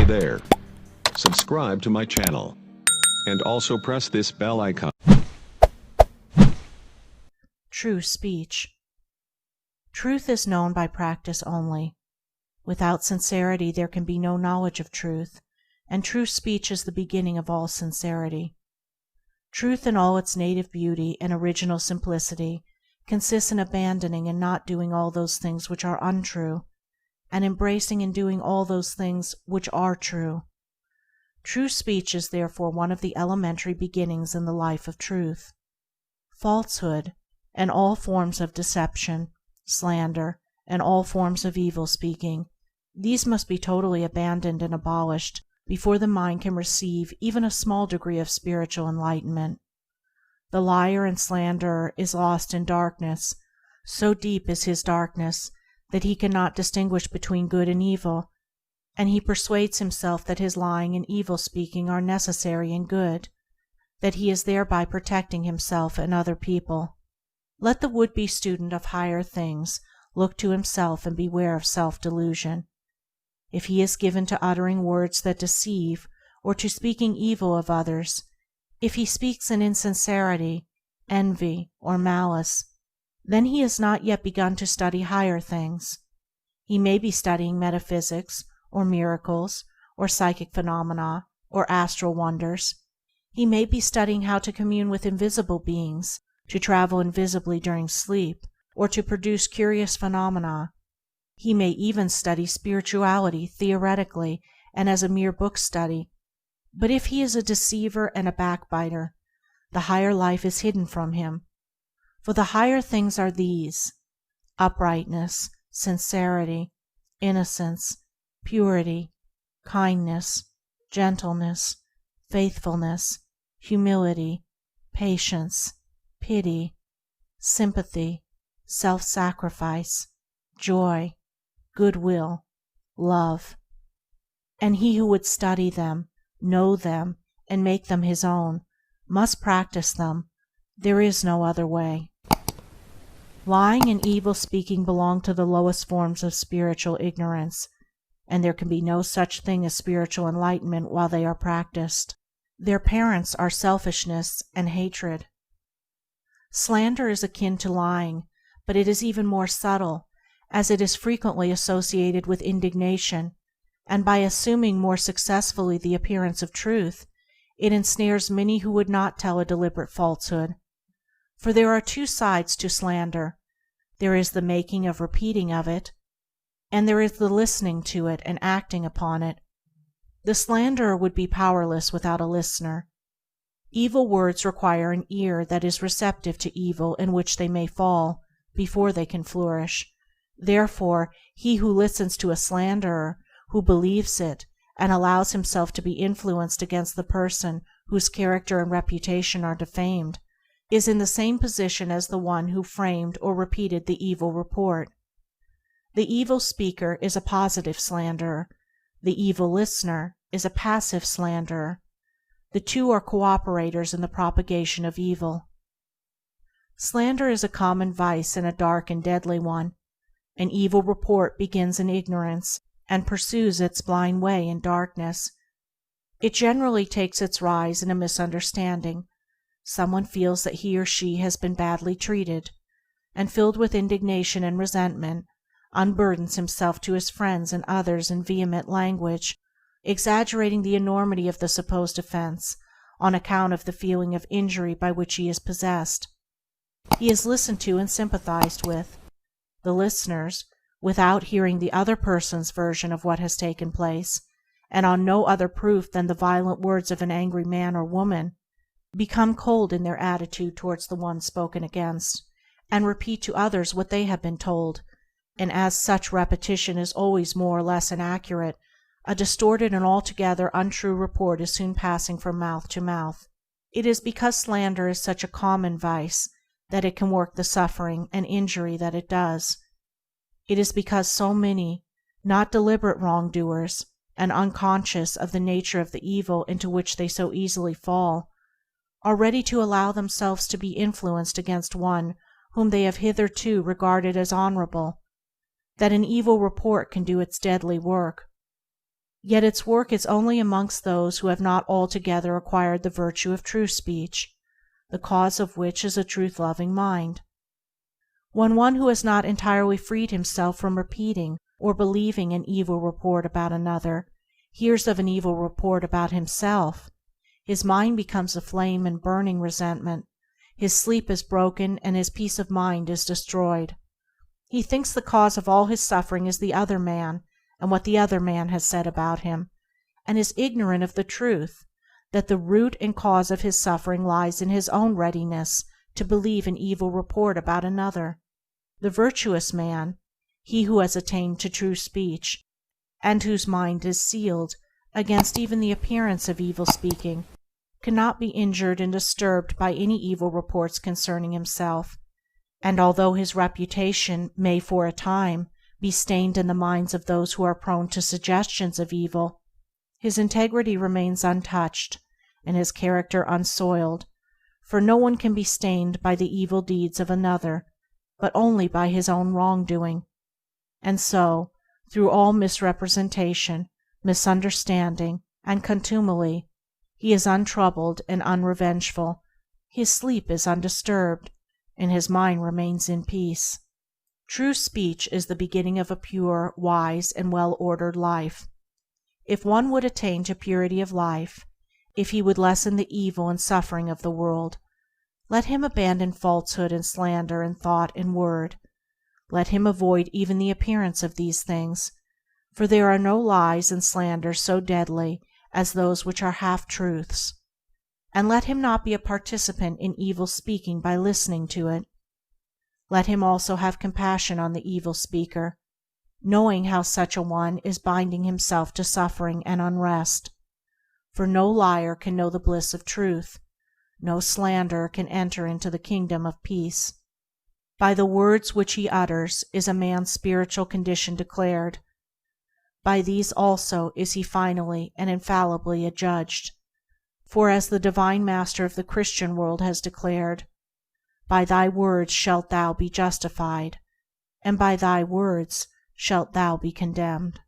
there. Subscribe to my channel. And also press this bell icon. True speech. Truth is known by practice only. Without sincerity there can be no knowledge of truth, and true speech is the beginning of all sincerity. Truth in all its native beauty and original simplicity consists in abandoning and not doing all those things which are untrue, and embracing and doing all those things which are true. True speech is therefore one of the elementary beginnings in the life of truth. Falsehood, and all forms of deception, slander, and all forms of evil speaking, these must be totally abandoned and abolished before the mind can receive even a small degree of spiritual enlightenment. The liar and slanderer is lost in darkness. So deep is his darkness that he cannot distinguish between good and evil, and he persuades himself that his lying and evil speaking are necessary and good, that he is thereby protecting himself and other people. Let the would-be student of higher things look to himself and beware of self-delusion. If he is given to uttering words that deceive, or to speaking evil of others, if he speaks in insincerity, envy, or malice, then he has not yet begun to study higher things. He may be studying metaphysics, or miracles, or psychic phenomena, or astral wonders. He may be studying how to commune with invisible beings, to travel invisibly during sleep, or to produce curious phenomena. He may even study spirituality theoretically and as a mere book study, but if he is a deceiver and a backbiter, the higher life is hidden from him. For the higher things are these: uprightness, sincerity, innocence, purity, kindness, gentleness, faithfulness, humility, patience, pity, sympathy, self-sacrifice, joy, goodwill, love. And he who would study them, know them, and make them his own, must practice them. There is no other way. Lying and evil speaking belong to the lowest forms of spiritual ignorance, and there can be no such thing as spiritual enlightenment while they are practiced. Their parents are selfishness and hatred. Slander is akin to lying, but it is even more subtle, as it is frequently associated with indignation, and by assuming more successfully the appearance of truth, it ensnares many who would not tell a deliberate falsehood. For there are two sides to slander. There is the making of repeating of it, and there is the listening to it and acting upon it. The slanderer would be powerless without a listener. Evil words require an ear that is receptive to evil in which they may fall, before they can flourish. Therefore, he who listens to a slanderer, who believes it, and allows himself to be influenced against the person whose character and reputation are defamed, is in the same position as the one who framed or repeated the evil report. The evil speaker is a positive slanderer. The evil listener is a passive slanderer. The two are cooperators in the propagation of evil. Slander is a common vice and a dark and deadly one. An evil report begins in ignorance and pursues its blind way in darkness. It generally takes its rise in a misunderstanding. Someone feels that he or she has been badly treated, and filled with indignation and resentment, unburdens himself to his friends and others in vehement language, exaggerating the enormity of the supposed offense on account of the feeling of injury by which he is possessed. He is listened to and sympathized with. The listeners, without hearing the other person's version of what has taken place, and on no other proof than the violent words of an angry man or woman, become cold in their attitude towards the one spoken against, and repeat to others what they have been told, and as such repetition is always more or less inaccurate, a distorted and altogether untrue report is soon passing from mouth to mouth. It is because slander is such a common vice that it can work the suffering and injury that it does. It is because so many, not deliberate wrongdoers, and unconscious of the nature of the evil into which they so easily fall, are ready to allow themselves to be influenced against one whom they have hitherto regarded as honorable, that an evil report can do its deadly work. Yet its work is only amongst those who have not altogether acquired the virtue of true speech, the cause of which is a truth-loving mind. When one who has not entirely freed himself from repeating or believing an evil report about another hears of an evil report about himself, his mind becomes aflame in burning resentment, his sleep is broken, and his peace of mind is destroyed. He thinks the cause of all his suffering is the other man and what the other man has said about him, and is ignorant of the truth that the root and cause of his suffering lies in his own readiness to believe an evil report about another. The virtuous man, he who has attained to true speech, and whose mind is sealed against even the appearance of evil speaking, cannot be injured and disturbed by any evil reports concerning himself, and although his reputation may for a time be stained in the minds of those who are prone to suggestions of evil, his integrity remains untouched and his character unsoiled, for no one can be stained by the evil deeds of another but only by his own wrongdoing. And so, through all misrepresentation, misunderstanding, and contumely, he is untroubled and unrevengeful, his sleep is undisturbed, and his mind remains in peace. True speech is the beginning of a pure, wise, and well-ordered life. If one would attain to purity of life, if he would lessen the evil and suffering of the world, let him abandon falsehood and slander in thought and word. Let him avoid even the appearance of these things, for there are no lies and slanders so deadly as those which are half-truths. And let him not be a participant in evil speaking by listening to it. Let him also have compassion on the evil speaker, knowing how such a one is binding himself to suffering and unrest. For no liar can know the bliss of truth, no slanderer can enter into the kingdom of peace. By the words which he utters is a man's spiritual condition declared. By these also is he finally and infallibly adjudged. For as the Divine Master of the Christian world has declared, "By thy words shalt thou be justified, and by thy words shalt thou be condemned."